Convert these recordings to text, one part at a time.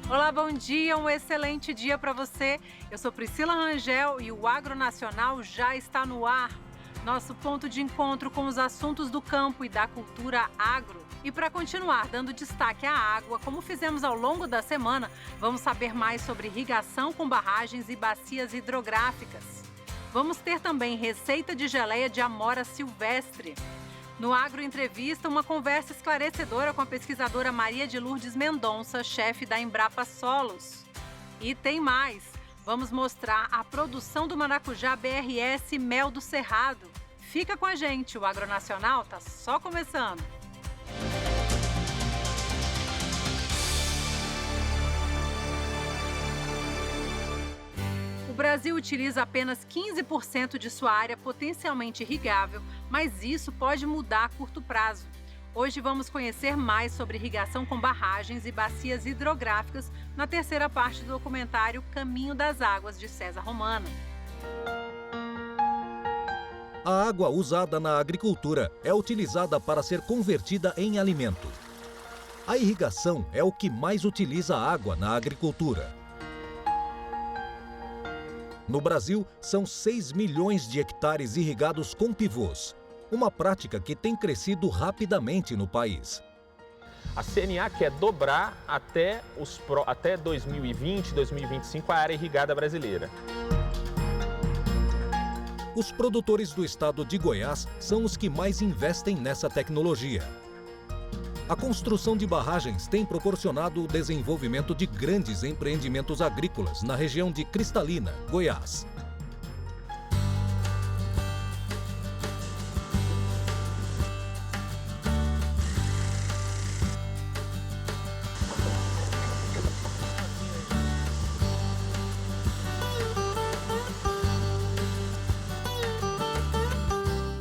Olá, bom dia, um excelente dia para você. Eu sou Priscila Rangel e o Agronacional já está no ar. Nosso ponto de encontro com os assuntos do campo e da cultura agro. E para continuar dando destaque à água, como fizemos ao longo da semana, vamos saber mais sobre irrigação com barragens e bacias hidrográficas. Vamos ter também receita de geleia de amora silvestre. No Agro Entrevista, uma conversa esclarecedora com a pesquisadora Maria de Lourdes Mendonça, chefe da Embrapa Solos. E tem mais! Vamos mostrar a produção do maracujá BRS Mel do Cerrado. Fica com a gente, o Agronacional está só começando. O Brasil utiliza apenas 15% de sua área potencialmente irrigável, mas isso pode mudar a curto prazo. Hoje vamos conhecer mais sobre irrigação com barragens e bacias hidrográficas na terceira parte do documentário Caminho das Águas, de César Romano. A água usada na agricultura é utilizada para ser convertida em alimento. A irrigação é o que mais utiliza água na agricultura. No Brasil, são 6 milhões de hectares irrigados com pivôs, uma prática que tem crescido rapidamente no país. A CNA quer dobrar até 2020, 2025 a área irrigada brasileira. Os produtores do estado de Goiás são os que mais investem nessa tecnologia. A construção de barragens tem proporcionado o desenvolvimento de grandes empreendimentos agrícolas na região de Cristalina, Goiás.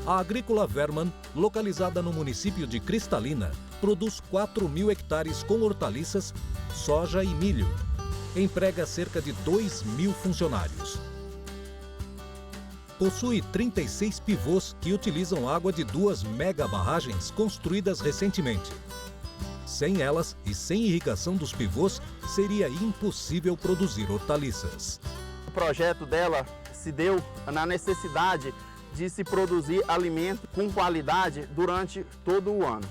A Agrícola Verman, localizada no município de Cristalina, produz 4.000 hectares com hortaliças, soja e milho. Emprega cerca de 2.000 funcionários. Possui 36 pivôs que utilizam água de 2 mega-barragens construídas recentemente. Sem elas e sem irrigação dos pivôs, seria impossível produzir hortaliças. O projeto dela se deu na necessidade de se produzir alimento com qualidade durante todo o ano.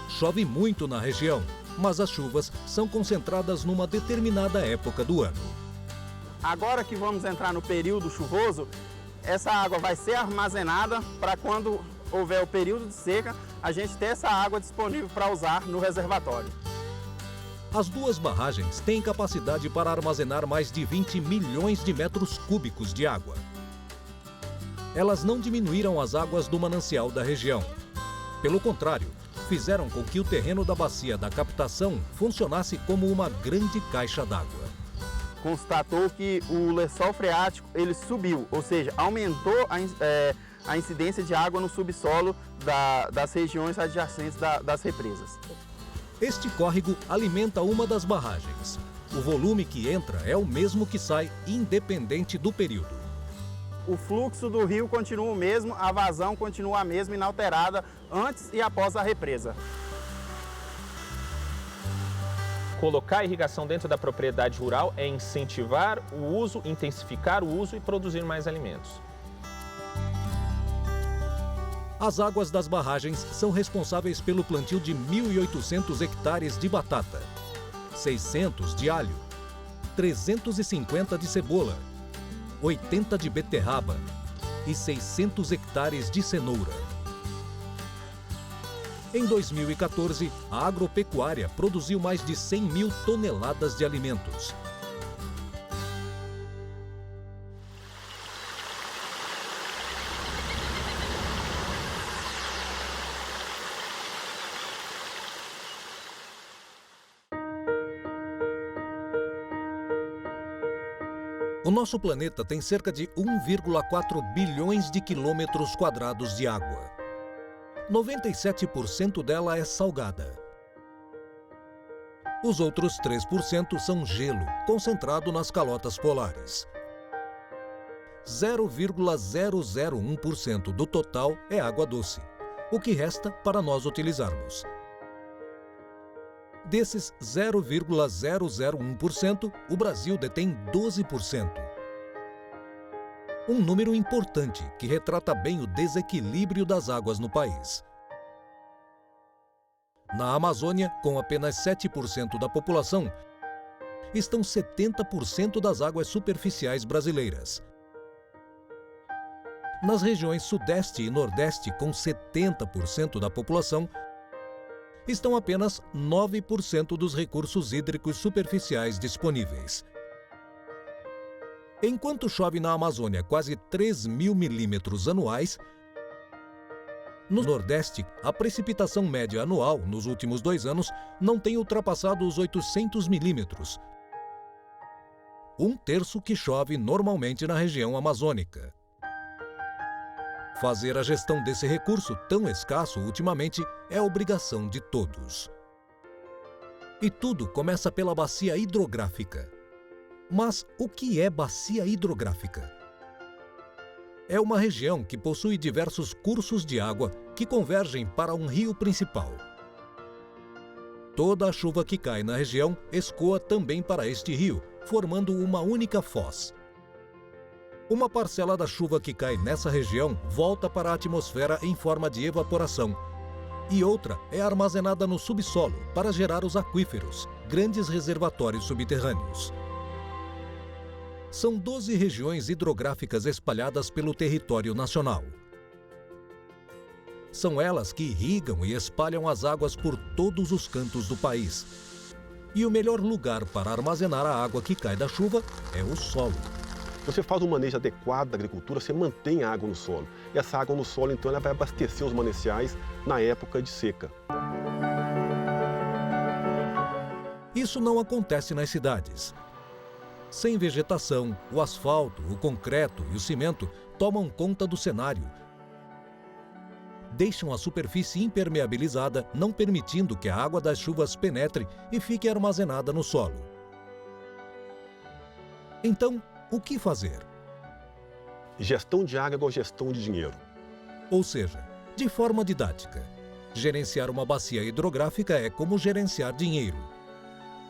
Chove muito na região, mas as chuvas são concentradas numa determinada época do ano. Agora que vamos entrar no período chuvoso, essa água vai ser armazenada para quando houver o período de seca, a gente ter essa água disponível para usar no reservatório. As 2 barragens têm capacidade para armazenar mais de 20 milhões de metros cúbicos de água. Elas não diminuíram as águas do manancial da região. Pelo contrário, fizeram com que o terreno da bacia da captação funcionasse como uma grande caixa d'água. Constatou que o lençol freático ele subiu, ou seja, aumentou a incidência de água no subsolo das regiões adjacentes das represas. Este córrego alimenta uma das barragens. O volume que entra é o mesmo que sai, independente do período. O fluxo do rio continua o mesmo, a vazão continua a mesma, inalterada, antes e após a represa. Colocar a irrigação dentro da propriedade rural é incentivar o uso, intensificar o uso e produzir mais alimentos. As águas das barragens são responsáveis pelo plantio de 1.800 hectares de batata, 600 de alho, 350 de cebola, 80 de beterraba e 600 hectares de cenoura. Em 2014, a agropecuária produziu mais de 100 mil toneladas de alimentos. O nosso planeta tem cerca de 1,4 bilhões de quilômetros quadrados de água. 97% dela é salgada. Os outros 3% são gelo, concentrado nas calotas polares. 0,001% do total é água doce, o que resta para nós utilizarmos. Desses 0,001%, o Brasil detém 12%. Um número importante que retrata bem o desequilíbrio das águas no país. Na Amazônia, com apenas 7% da população, estão 70% das águas superficiais brasileiras. Nas regiões Sudeste e Nordeste, com 70% da população, estão apenas 9% dos recursos hídricos superficiais disponíveis. Enquanto chove na Amazônia quase 3.000 milímetros anuais, no Nordeste, a precipitação média anual nos últimos 2 anos não tem ultrapassado os 800 milímetros, 1/3 que chove normalmente na região amazônica. Fazer a gestão desse recurso tão escasso ultimamente é obrigação de todos. E tudo começa pela bacia hidrográfica. Mas o que é bacia hidrográfica? É uma região que possui diversos cursos de água que convergem para um rio principal. Toda a chuva que cai na região escoa também para este rio, formando uma única foz. Uma parcela da chuva que cai nessa região volta para a atmosfera em forma de evaporação, e outra é armazenada no subsolo para gerar os aquíferos, grandes reservatórios subterrâneos. São 12 regiões hidrográficas espalhadas pelo território nacional. São elas que irrigam e espalham as águas por todos os cantos do país. E o melhor lugar para armazenar a água que cai da chuva é o solo. Se você faz um manejo adequado da agricultura, você mantém a água no solo. E essa água no solo, então, ela vai abastecer os mananciais na época de seca. Isso não acontece nas cidades. Sem vegetação, o asfalto, o concreto e o cimento tomam conta do cenário. Deixam a superfície impermeabilizada, não permitindo que a água das chuvas penetre e fique armazenada no solo. Então, o que fazer? Gestão de água é igual gestão de dinheiro. Ou seja, de forma didática, gerenciar uma bacia hidrográfica é como gerenciar dinheiro.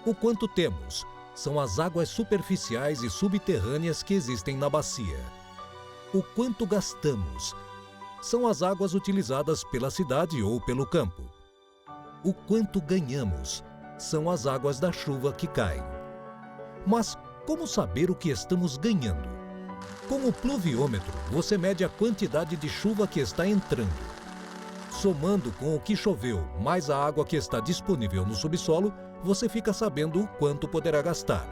O quanto temos são as águas superficiais e subterrâneas que existem na bacia. O quanto gastamos são as águas utilizadas pela cidade ou pelo campo. O quanto ganhamos são as águas da chuva que caem. Mas como saber o que estamos ganhando? Com o pluviômetro, você mede a quantidade de chuva que está entrando. Somando com o que choveu mais a água que está disponível no subsolo, você fica sabendo o quanto poderá gastar.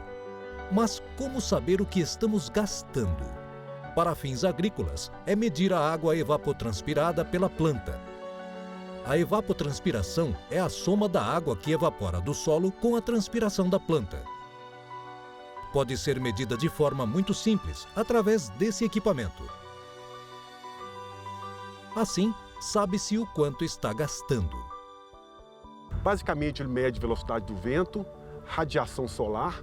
Mas como saber o que estamos gastando? Para fins agrícolas, é medir a água evapotranspirada pela planta. A evapotranspiração é a soma da água que evapora do solo com a transpiração da planta. Pode ser medida de forma muito simples, através desse equipamento. Assim, sabe-se o quanto está gastando. Basicamente, ele mede a velocidade do vento, radiação solar,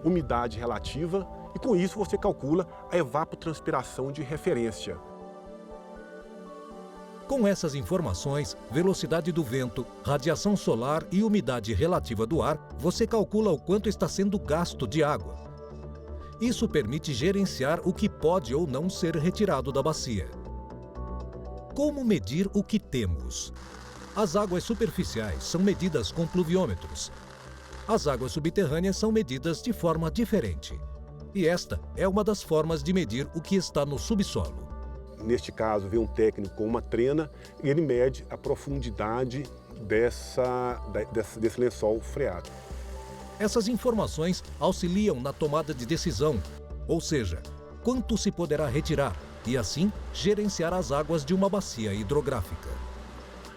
umidade relativa e, com isso, você calcula a evapotranspiração de referência. Com essas informações, velocidade do vento, radiação solar e umidade relativa do ar, você calcula o quanto está sendo gasto de água. Isso permite gerenciar o que pode ou não ser retirado da bacia. Como medir o que temos? As águas superficiais são medidas com pluviômetros. As águas subterrâneas são medidas de forma diferente. E esta é uma das formas de medir o que está no subsolo. Neste caso, vem um técnico com uma trena e ele mede a profundidade desse lençol freático. Essas informações auxiliam na tomada de decisão, ou seja, quanto se poderá retirar e, assim, gerenciar as águas de uma bacia hidrográfica.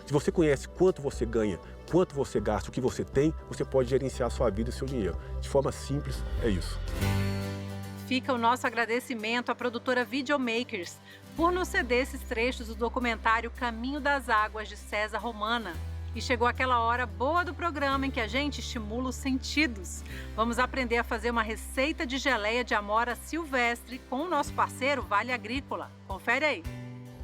Se você conhece quanto você ganha, quanto você gasta, o que você tem, você pode gerenciar a sua vida e seu dinheiro. De forma simples, é isso. Fica o nosso agradecimento à produtora Videomakers por nos ceder esses trechos do documentário Caminho das Águas, de César Romana. E chegou aquela hora boa do programa em que a gente estimula os sentidos. Vamos aprender a fazer uma receita de geleia de amora silvestre com o nosso parceiro Vale Agrícola. Confere aí.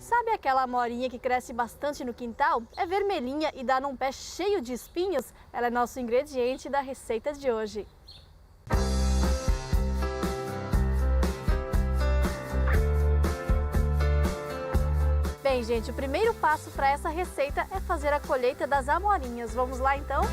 Sabe aquela amorinha que cresce bastante no quintal? É vermelhinha e dá num pé cheio de espinhos? Ela é nosso ingrediente da receita de hoje. Bem, gente, o primeiro passo para essa receita é fazer a colheita das amorinhas. Vamos lá, então?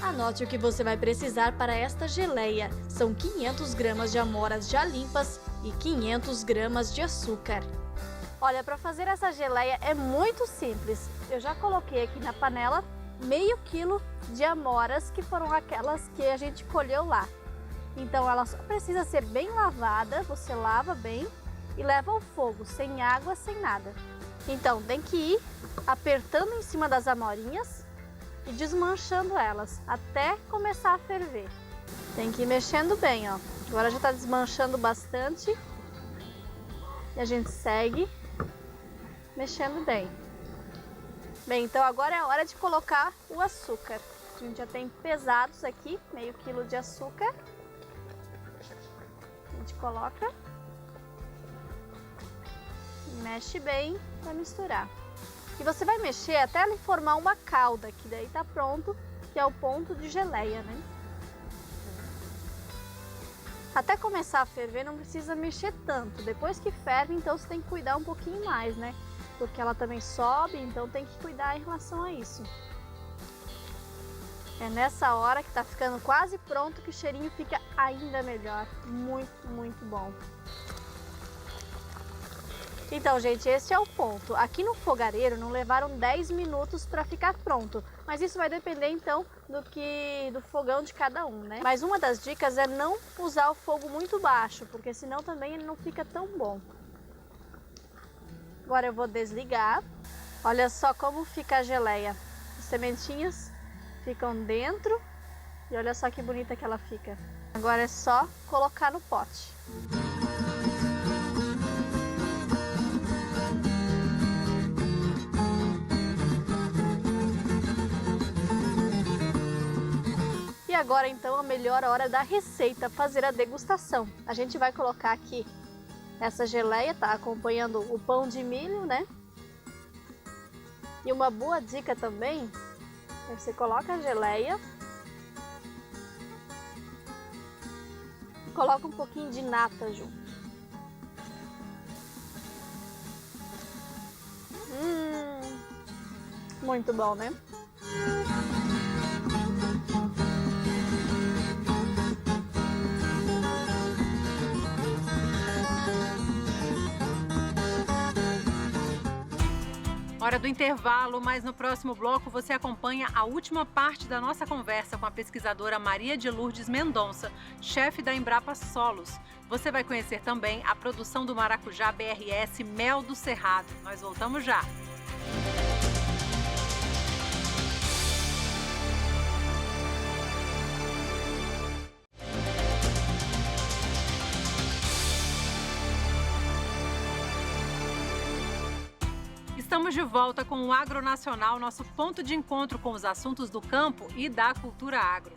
Anote o que você vai precisar para esta geleia. São 500 gramas de amoras já limpas e 500 gramas de açúcar. Olha, para fazer essa geleia é muito simples. Eu já coloquei aqui na panela meio quilo de amoras, que foram aquelas que a gente colheu lá. Então ela só precisa ser bem lavada, você lava bem e leva ao fogo, sem água, sem nada. Então tem que ir apertando em cima das amorinhas e desmanchando elas até começar a ferver. Tem que ir mexendo bem, ó. Agora já está desmanchando bastante e a gente segue mexendo bem. Bem, então agora é a hora de colocar o açúcar. A gente já tem pesados aqui, meio quilo de açúcar. A gente coloca, mexe bem para misturar. E você vai mexer até ele formar uma calda, que daí tá pronto, que é o ponto de geleia, né? Até começar a ferver não precisa mexer tanto. Depois que ferve, então você tem que cuidar um pouquinho mais, né? Porque ela também sobe, então tem que cuidar em relação a isso. É nessa hora que tá ficando quase pronto que o cheirinho fica ainda melhor. Muito, muito bom. Então, gente, esse é o ponto. Aqui no fogareiro não levaram 10 minutos para ficar pronto, mas isso vai depender então do fogão de cada um, né? Mas uma das dicas é não usar o fogo muito baixo, porque senão também ele não fica tão bom. Agora eu vou desligar. Olha só como fica a geleia. As sementinhas ficam dentro e olha só que bonita que ela fica. Agora é só colocar no pote. E agora então a melhor hora da receita, fazer a degustação. A gente vai colocar aqui essa geleia, tá acompanhando o pão de milho, né? E uma boa dica também, é você coloca a geleia, coloca um pouquinho de nata junto. Muito bom, né? Hora do intervalo, mas no próximo bloco você acompanha a última parte da nossa conversa com a pesquisadora Maria de Lourdes Mendonça, chefe da Embrapa Solos. Você vai conhecer também a produção do maracujá BRS Mel do Cerrado. Nós voltamos já. Estamos de volta com o Agronacional, nosso ponto de encontro com os assuntos do campo e da cultura agro.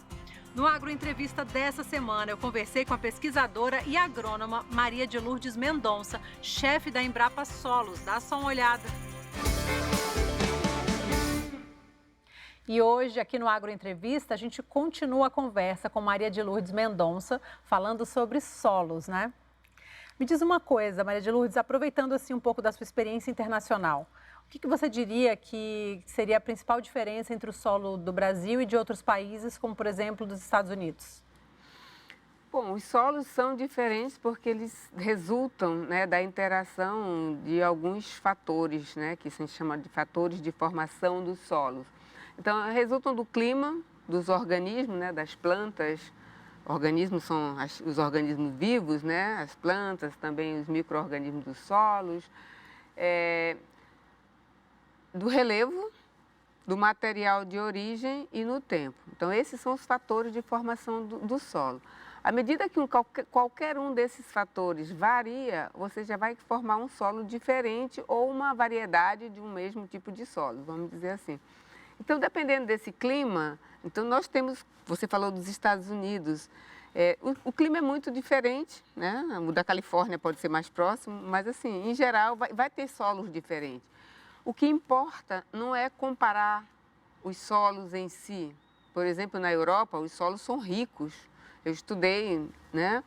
No Agro Entrevista dessa semana, eu conversei com a pesquisadora e agrônoma Maria de Lourdes Mendonça, chefe da Embrapa Solos. Dá só uma olhada. E hoje, aqui no Agro Entrevista, a gente continua a conversa com Maria de Lourdes Mendonça, falando sobre solos, né? Me diz uma coisa, Maria de Lourdes, aproveitando assim um pouco da sua experiência internacional, o que você diria que seria a principal diferença entre o solo do Brasil e de outros países, como por exemplo dos Estados Unidos? Bom, os solos são diferentes porque eles resultam, né, da interação de alguns fatores, né, que se chama de fatores de formação dos solos. Então, resultam do clima, dos organismos, né, das plantas. Organismos são os organismos vivos, né? As plantas, também os micro-organismos dos solos, do relevo, do material de origem e no tempo. Então, esses são os fatores de formação do solo. À medida que qualquer um desses fatores varia, você já vai formar um solo diferente ou uma variedade de um mesmo tipo de solo, vamos dizer assim. Então, dependendo desse clima, então nós temos, você falou dos Estados Unidos, o clima é muito diferente, né? O da Califórnia pode ser mais próximo, mas assim, em geral, vai ter solos diferentes. O que importa não é comparar os solos em si. Por exemplo, na Europa, os solos são ricos. Eu estudei, né,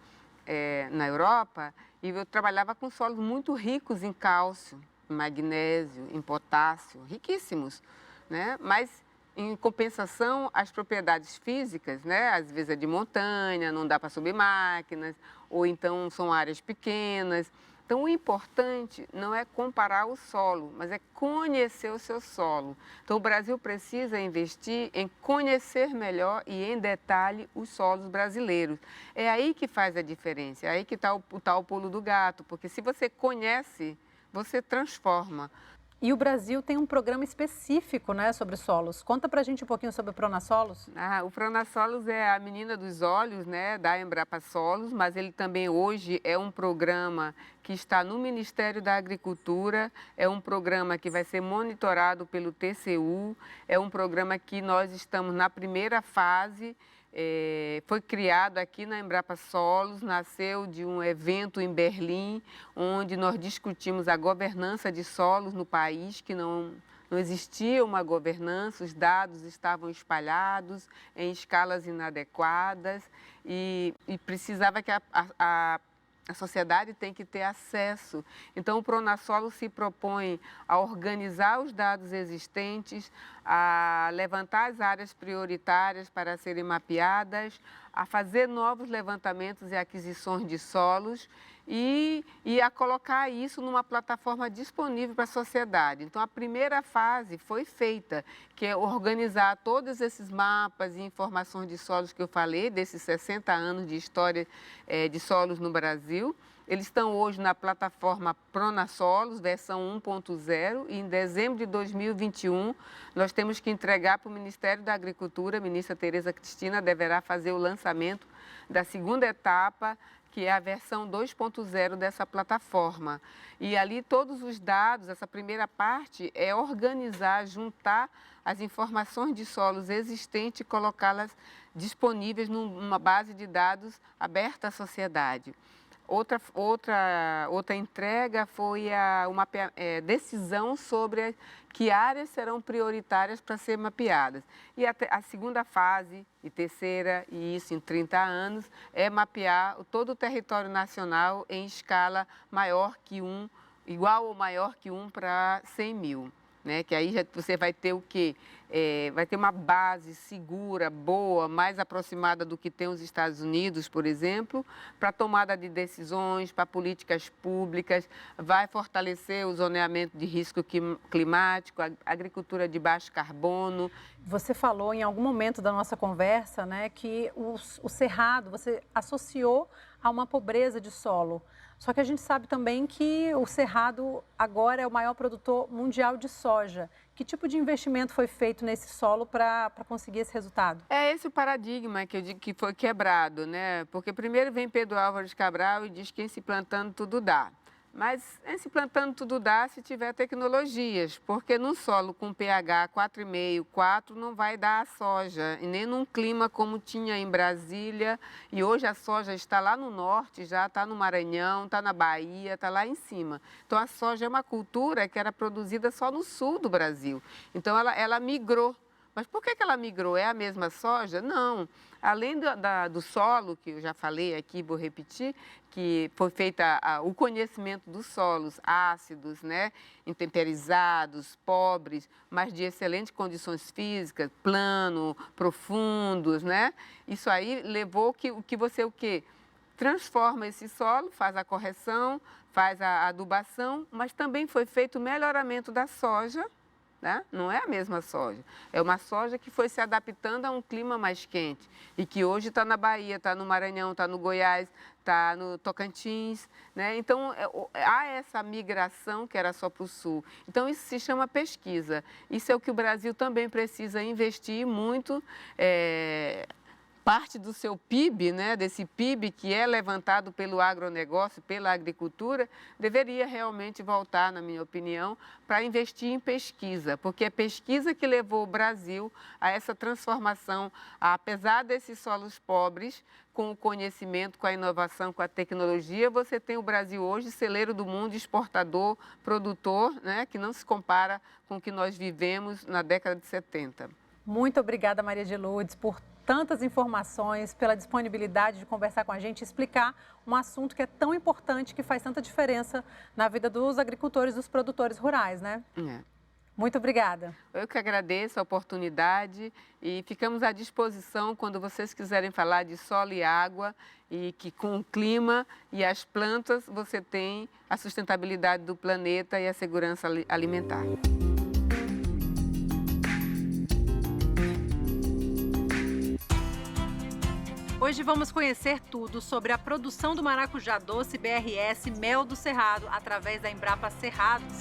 na Europa e eu trabalhava com solos muito ricos em cálcio, em magnésio, em potássio, riquíssimos, né? Mas, em compensação, as propriedades físicas, né, às vezes é de montanha, não dá para subir máquinas, ou então são áreas pequenas. Então, o importante não é comparar o solo, mas é conhecer o seu solo. Então, o Brasil precisa investir em conhecer melhor e em detalhe os solos brasileiros. É aí que faz a diferença, é aí que está o pulo do gato, porque se você conhece, você transforma. E o Brasil tem um programa específico, né, sobre solos. Conta pra gente um pouquinho sobre o Pronasolos. O Pronasolos é a menina dos olhos, né, da Embrapa Solos, mas ele também hoje é um programa que está no Ministério da Agricultura, é um programa que vai ser monitorado pelo TCU, é um programa que nós estamos na primeira fase. Foi criado aqui na Embrapa Solos, nasceu de um evento em Berlim, onde nós discutimos a governança de solos no país, que não existia uma governança, os dados estavam espalhados em escalas inadequadas e precisava que a sociedade tem que ter acesso. Então, o Pronasolo se propõe a organizar os dados existentes, a levantar as áreas prioritárias para serem mapeadas, a fazer novos levantamentos e aquisições de solos e a colocar isso numa plataforma disponível para a sociedade. Então, a primeira fase foi feita, que é organizar todos esses mapas e informações de solos que eu falei, desses 60 anos de história de solos no Brasil. Eles estão hoje na plataforma Pronasolos, versão 1.0, e em dezembro de 2021 nós temos que entregar para o Ministério da Agricultura. A ministra Tereza Cristina deverá fazer o lançamento da segunda etapa, que é a versão 2.0 dessa plataforma. E ali todos os dados, essa primeira parte é organizar, juntar as informações de solos existentes e colocá-las disponíveis numa base de dados aberta à sociedade. Outra entrega foi uma decisão sobre que áreas serão prioritárias para ser mapeadas. E a segunda fase, e terceira, e isso em 30 anos, é mapear todo o território nacional em escala maior que 1, igual ou maior que 1 para 100 mil. Né? Que aí você vai ter o quê? Vai ter uma base segura, boa, mais aproximada do que tem os Estados Unidos, por exemplo, para tomada de decisões, para políticas públicas, vai fortalecer o zoneamento de risco climático, a agricultura de baixo carbono. Você falou em algum momento da nossa conversa, né, que o cerrado, você associou a uma pobreza de solo. Só que a gente sabe também que o Cerrado agora é o maior produtor mundial de soja. Que tipo de investimento foi feito nesse solo para conseguir esse resultado? É esse o paradigma que eu digo que foi quebrado, né? Porque primeiro vem Pedro Álvares Cabral e diz que em se plantando tudo dá. Mas em se plantando tudo dá se tiver tecnologias, porque num solo com pH 4,5, 4 não vai dar a soja, e nem num clima como tinha em Brasília. E hoje a soja está lá no norte, já está no Maranhão, está na Bahia, está lá em cima. Então a soja é uma cultura que era produzida só no sul do Brasil. Então ela migrou. Mas por que ela migrou? É a mesma soja? Não. Além do solo, que eu já falei aqui, vou repetir, que foi feito o conhecimento dos solos ácidos, né, intemperizados, pobres, mas de excelentes condições físicas, plano, profundos, né? Isso aí levou que você o quê? Transforma esse solo, faz a correção, faz a adubação, mas também foi feito o melhoramento da soja. Né? Não é a mesma soja, é uma soja que foi se adaptando a um clima mais quente e que hoje está na Bahia, está no Maranhão, está no Goiás, está no Tocantins, né? Então há essa migração que era só para o sul. Então isso se chama pesquisa, isso é o que o Brasil também precisa investir muito, parte do seu PIB, né, desse PIB que é levantado pelo agronegócio, pela agricultura, deveria realmente voltar, na minha opinião, para investir em pesquisa, porque é pesquisa que levou o Brasil a essa transformação, apesar desses solos pobres, com o conhecimento, com a inovação, com a tecnologia, você tem o Brasil hoje celeiro do mundo, exportador, produtor, né, que não se compara com o que nós vivemos na década de 70. Muito obrigada, Maria de Lourdes, por tantas informações, pela disponibilidade de conversar com a gente e explicar um assunto que é tão importante, que faz tanta diferença na vida dos agricultores, dos produtores rurais, né? Muito obrigada. Eu que agradeço a oportunidade e ficamos à disposição quando vocês quiserem falar de solo e água e que com o clima e as plantas você tem a sustentabilidade do planeta e a segurança alimentar. Hoje vamos conhecer tudo sobre a produção do maracujá doce BRS Mel do Cerrado, através da Embrapa Cerrados.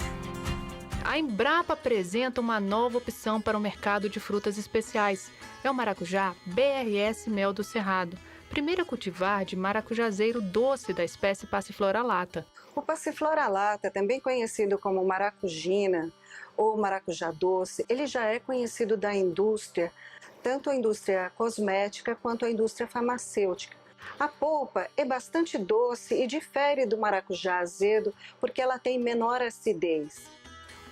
A Embrapa apresenta uma nova opção para o mercado de frutas especiais. É o maracujá BRS Mel do Cerrado, primeiro cultivar de maracujazeiro doce da espécie Passiflora lata. O Passiflora lata, também conhecido como maracujina ou maracujá doce, ele já é conhecido da indústria, tanto a indústria cosmética quanto a indústria farmacêutica. A polpa é bastante doce e difere do maracujá azedo porque ela tem menor acidez.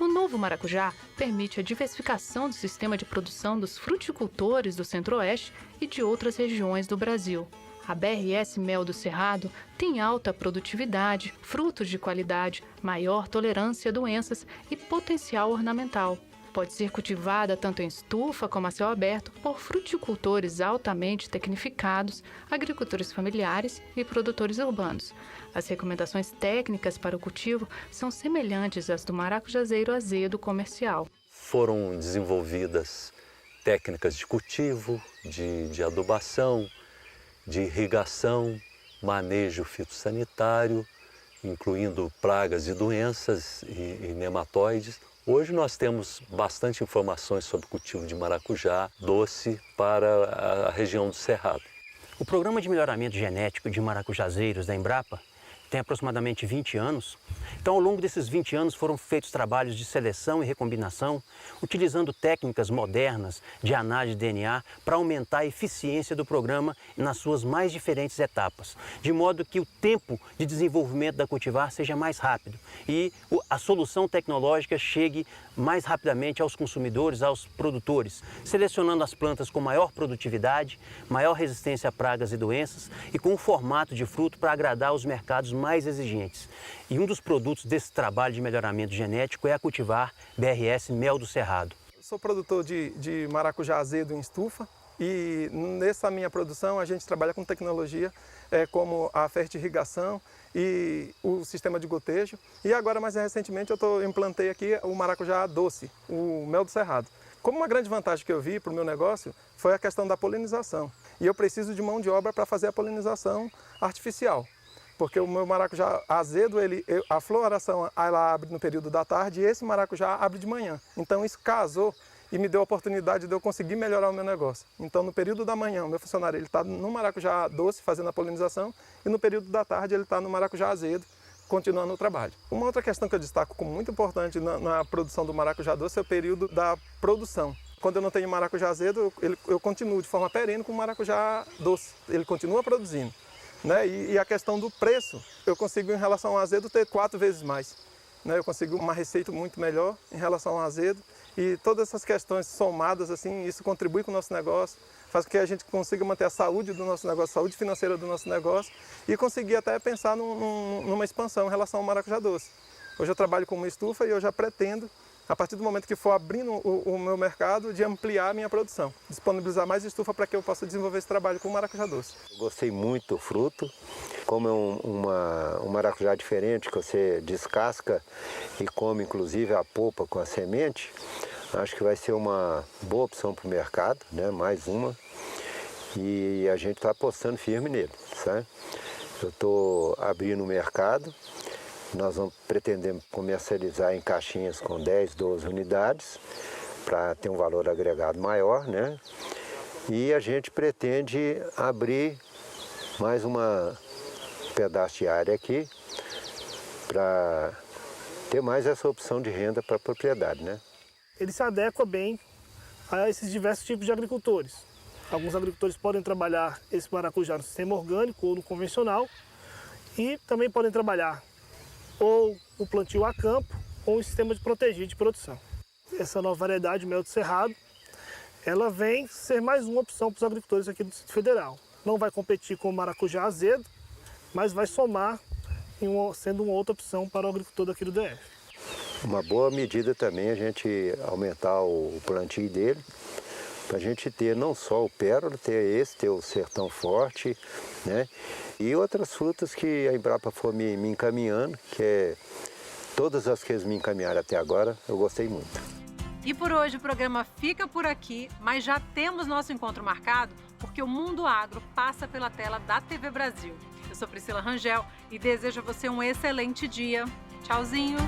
O novo maracujá permite a diversificação do sistema de produção dos fruticultores do Centro-Oeste e de outras regiões do Brasil. A BRS Mel do Cerrado tem alta produtividade, frutos de qualidade, maior tolerância a doenças e potencial ornamental. Pode ser cultivada tanto em estufa como a céu aberto por fruticultores altamente tecnificados, agricultores familiares e produtores urbanos. As recomendações técnicas para o cultivo são semelhantes às do maracujazeiro azedo comercial. Foram desenvolvidas técnicas de cultivo, de adubação, de irrigação, manejo fitossanitário, incluindo pragas e doenças e nematóides. Hoje nós temos bastante informações sobre o cultivo de maracujá doce para a região do Cerrado. O Programa de Melhoramento Genético de Maracujazeiros da Embrapa tem aproximadamente 20 anos. Então, ao longo desses 20 anos foram feitos trabalhos de seleção e recombinação, utilizando técnicas modernas de análise de DNA para aumentar a eficiência do programa nas suas mais diferentes etapas, de modo que o tempo de desenvolvimento da cultivar seja mais rápido e a solução tecnológica chegue mais rapidamente aos consumidores, aos produtores, selecionando as plantas com maior produtividade, maior resistência a pragas e doenças e com um formato de fruto para agradar os mercados mais exigentes. E um dos produtos desse trabalho de melhoramento genético é a cultivar BRS Mel do Cerrado. Eu sou produtor de maracujá azedo em estufa e nessa minha produção a gente trabalha com tecnologia como a fertirrigação e o sistema de gotejo. E agora, mais recentemente, eu implantei aqui o maracujá doce, o Mel do Cerrado. Como uma grande vantagem que eu vi para o meu negócio foi a questão da polinização. E eu preciso de mão de obra para fazer a polinização artificial. Porque o meu maracujá azedo, a floração ela abre no período da tarde e esse maracujá abre de manhã. Então isso casou e me deu a oportunidade de eu conseguir melhorar o meu negócio. Então no período da manhã o meu funcionário está no maracujá doce fazendo a polinização e no período da tarde ele está no maracujá azedo continuando o trabalho. Uma outra questão que eu destaco como muito importante na produção do maracujá doce é o período da produção. Quando eu não tenho maracujá azedo, eu continuo de forma perene com o maracujá doce. Ele continua produzindo. Né? E a questão do preço, eu consigo em relação ao azedo ter 4 vezes mais. Né? Eu consigo uma receita muito melhor em relação ao azedo e todas essas questões somadas, assim, isso contribui com o nosso negócio, faz com que a gente consiga manter a saúde do nosso negócio, a saúde financeira do nosso negócio e conseguir até pensar numa expansão em relação ao maracujá doce. Hoje eu trabalho com uma estufa e eu já pretendo, a partir do momento que for abrindo o meu mercado, de ampliar a minha produção, disponibilizar mais estufa para que eu possa desenvolver esse trabalho com o maracujá doce. Eu gostei muito do fruto, como é um maracujá diferente, que você descasca e come inclusive a polpa com a semente, acho que vai ser uma boa opção para o mercado, né? Mais uma, e a gente está apostando firme nele, sabe? Eu estou abrindo o mercado. Nós vamos pretender comercializar em caixinhas com 10, 12 unidades, para ter um valor agregado maior, né? E a gente pretende abrir mais um pedaço de área aqui para ter mais essa opção de renda para a propriedade, né? Ele se adequa bem a esses diversos tipos de agricultores. Alguns agricultores podem trabalhar esse maracujá no sistema orgânico ou no convencional e também podem trabalhar ou o plantio a campo ou o sistema de protegido de produção. Essa nova variedade mel do cerrado, ela vem ser mais uma opção para os agricultores aqui do Distrito Federal. Não vai competir com o maracujá azedo, mas vai somar sendo uma outra opção para o agricultor daqui do DF. Uma boa medida também a gente aumentar o plantio dele, para a gente ter não só o pérola, ter o sertão forte, né? E outras frutas que a Embrapa for me encaminhando, que é todas as que eles me encaminharam até agora, eu gostei muito. E por hoje o programa fica por aqui, mas já temos nosso encontro marcado, porque o Mundo Agro passa pela tela da TV Brasil. Eu sou Priscila Rangel e desejo a você um excelente dia. Tchauzinho!